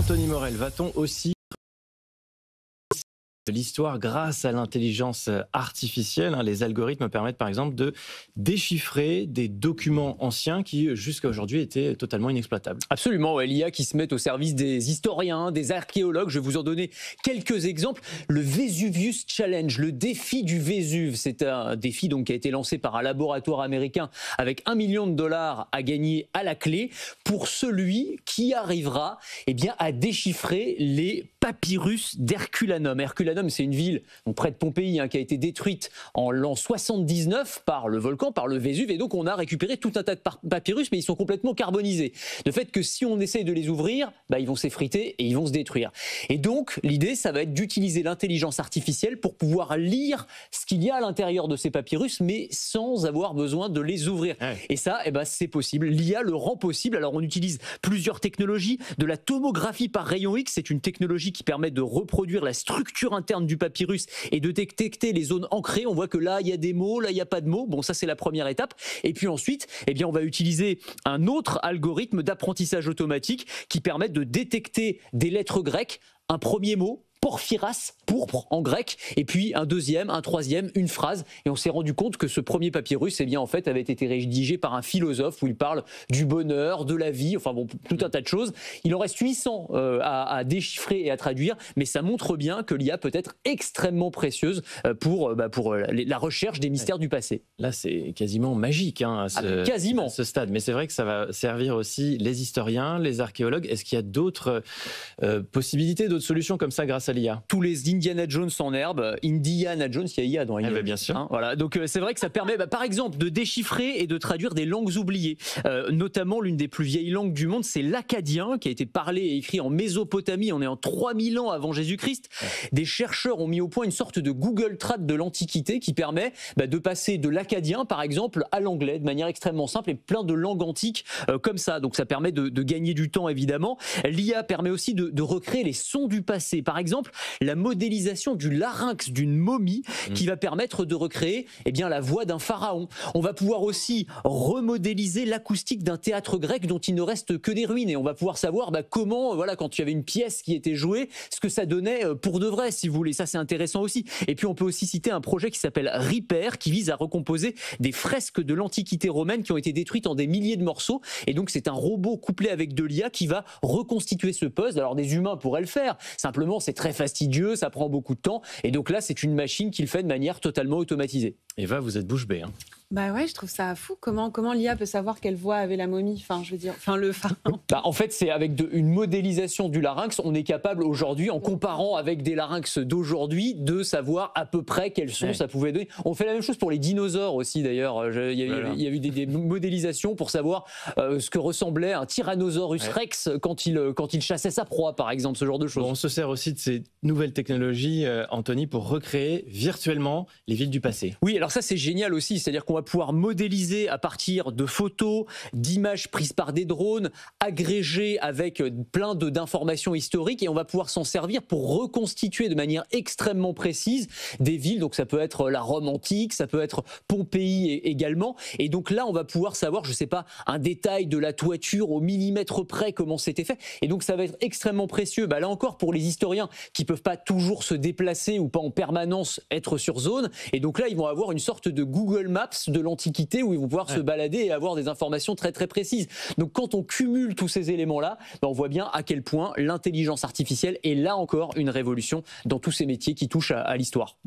Anthony Morel, va-t-on aussi de l'histoire grâce à l'intelligence artificielle? Les algorithmes permettent par exemple de déchiffrer des documents anciens qui jusqu'à aujourd'hui étaient totalement inexploitables. Absolument, l'IA qui se met au service des historiens, des archéologues. Je vais vous en donner quelques exemples. Le Vesuvius Challenge, le défi du Vésuve. C'est un défi donc qui a été lancé par un laboratoire américain avec $1 million à gagner à la clé pour celui qui arrivera à déchiffrer les papyrus d'Herculanum. Herculanum, c'est une ville donc près de Pompéi qui a été détruite en l'an 79 par le volcan, par le Vésuve, et donc on a récupéré tout un tas de papyrus, mais ils sont complètement carbonisés. De fait que si on essaye de les ouvrir, ils vont s'effriter et ils vont se détruire. Et donc l'idée, ça va être d'utiliser l'intelligence artificielle pour pouvoir lire ce qu'il y a à l'intérieur de ces papyrus, mais sans avoir besoin de les ouvrir. Ouais. Et ça, c'est possible. L'IA le rend possible. Alors on utilise plusieurs technologies, de la tomographie par rayon X, c'est une technologie qui permet de reproduire la structure interne du papyrus et de détecter les zones ancrées. On voit que là, il y a des mots, là, il n'y a pas de mots. Bon, ça, c'est la première étape. Et puis ensuite, on va utiliser un autre algorithme d'apprentissage automatique qui permet de détecter des lettres grecques, un premier mot, porphyras, pourpre en grec, et puis un deuxième, un troisième, une phrase. Et on s'est rendu compte que ce premier papyrus, en fait, avait été rédigé par un philosophe où il parle du bonheur, de la vie, enfin bon, tout un tas de choses. Il en reste 800 à déchiffrer et à traduire, mais ça montre bien que l'IA peut être extrêmement précieuse pour la recherche des mystères du passé. Là, c'est quasiment magique à ce stade. Mais c'est vrai que ça va servir aussi les historiens, les archéologues. Est-ce qu'il y a d'autres possibilités, d'autres solutions comme ça grâce à l'IA? Tous les Indiana Jones en herbe, Indiana Jones, il y a IA dans IA. Bien sûr. Voilà. Donc c'est vrai que ça permet, par exemple, de déchiffrer et de traduire des langues oubliées. Notamment, l'une des plus vieilles langues du monde, c'est l'acadien, qui a été parlé et écrit en Mésopotamie. On est en 3000 ans avant Jésus-Christ. Ouais. Des chercheurs ont mis au point une sorte de Google Trad de l'Antiquité qui permet de passer de l'acadien, par exemple, à l'anglais de manière extrêmement simple et plein de langues antiques comme ça. Donc ça permet de gagner du temps, évidemment. L'IA permet aussi de recréer les sons du passé. Par exemple, la modélisation du larynx d'une momie qui va permettre de recréer la voix d'un pharaon. On va pouvoir aussi remodéliser l'acoustique d'un théâtre grec dont il ne reste que des ruines, et on va pouvoir savoir comment, quand il y avait une pièce qui était jouée, ce que ça donnait pour de vrai, si vous voulez. Ça, c'est intéressant aussi. Et puis, on peut aussi citer un projet qui s'appelle Repair, qui vise à recomposer des fresques de l'Antiquité romaine qui ont été détruites en des milliers de morceaux. Et donc, c'est un robot couplé avec de l'IA qui va reconstituer ce puzzle. Alors, des humains pourraient le faire. Simplement, c'est très fastidieux, ça prend beaucoup de temps, et donc là c'est une machine qui le fait de manière totalement automatisée. Eva, vous êtes bouche bée. Bah ouais, je trouve ça fou. Comment l'IA peut savoir quelle voix avait la momie? Le pharaon. En fait, c'est avec une modélisation du larynx, on est capable aujourd'hui, en comparant avec des larynx d'aujourd'hui, de savoir à peu près quel son ça pouvait donner. On fait la même chose pour les dinosaures aussi, d'ailleurs. Il y a eu des modélisations pour savoir ce que ressemblait un Tyrannosaurus Rex quand il chassait sa proie, par exemple, ce genre de choses. Bon, on se sert aussi de ces nouvelles technologies, Anthony, pour recréer virtuellement les villes du passé. Oui, alors ça c'est génial aussi, c'est-à-dire qu'on va pouvoir modéliser à partir de photos, d'images prises par des drones, agrégées avec plein d'informations historiques, et on va pouvoir s'en servir pour reconstituer de manière extrêmement précise des villes. Donc ça peut être la Rome antique, ça peut être Pompéi également. Et donc là, on va pouvoir savoir, je sais pas, un détail de la toiture au millimètre près, comment c'était fait. Et donc ça va être extrêmement précieux. Là encore, pour les historiens qui peuvent pas toujours se déplacer ou pas en permanence être sur zone. Et donc là, ils vont avoir une sorte de Google Maps de l'Antiquité où ils vont pouvoir se balader et avoir des informations très très précises. Donc quand on cumule tous ces éléments-là, on voit bien à quel point l'intelligence artificielle est là encore une révolution dans tous ces métiers qui touchent à l'histoire.